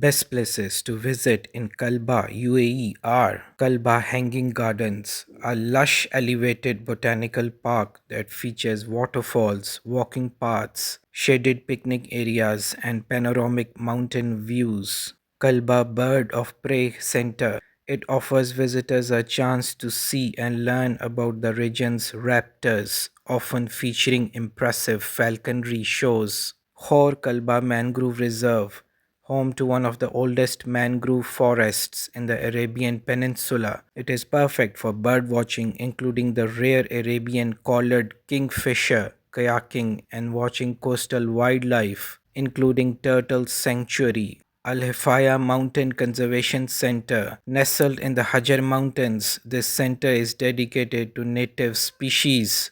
Best places to visit in Kalba UAE are Kalba Hanging Gardens, a lush elevated botanical park that features waterfalls, walking paths, shaded picnic areas, and panoramic mountain views. Kalba Bird of Prey Center. It offers visitors a chance to see and learn about the region's raptors, often featuring impressive falconry shows. Khor Kalba Mangrove Reserve, home to one of the oldest mangrove forests in the Arabian Peninsula. It is perfect for bird watching, including the rare Arabian collared kingfisher, kayaking, and watching coastal wildlife, including Turtle Sanctuary. Al Hefaiyah Mountain Conservation Center. Nestled in the Hajar Mountains, this center is dedicated to native species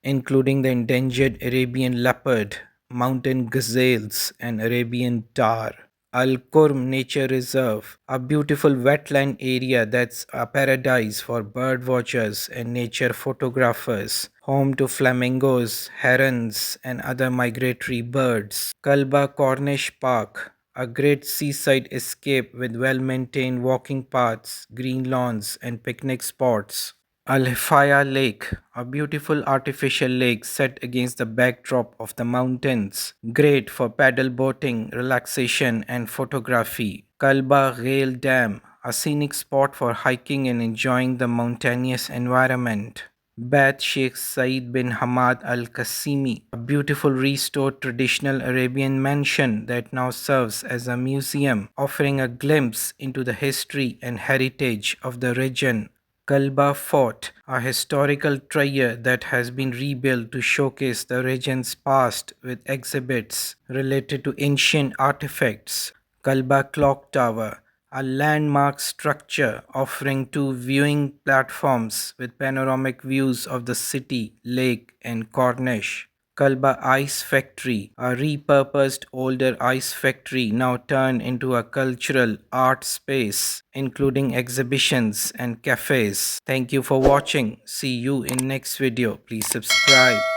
including the endangered Arabian leopard, mountain gazelles, and Arabian tar. Al Qurm Nature Reserve, a beautiful wetland area that's a paradise for bird watchers and nature photographers, home to flamingos, herons, and other migratory birds. Kalba Corniche Park, a great seaside escape with well maintained walking paths, green lawns, and picnic spots. Al-Hifaya Lake, a beautiful artificial lake set against the backdrop of the mountains, great for paddle boating, relaxation, and photography. Kalba Ghail Dam, a scenic spot for hiking and enjoying the mountainous environment. Bait Sheikh Saeed bin Hamad Al Qasimi, a beautiful restored traditional Arabian mansion that now serves as a museum, offering a glimpse into the history and heritage of the region. Kalba Fort, a historical treasure that has been rebuilt to showcase the region's past with exhibits related to ancient artifacts. Kalba Clock Tower, a landmark structure offering two viewing platforms with panoramic views of the city, lake, and Corniche. Kalba Ice Factory, a repurposed older ice factory now turned into a cultural art space, including exhibitions and cafes. Thank you for watching. See you in next video. Please subscribe.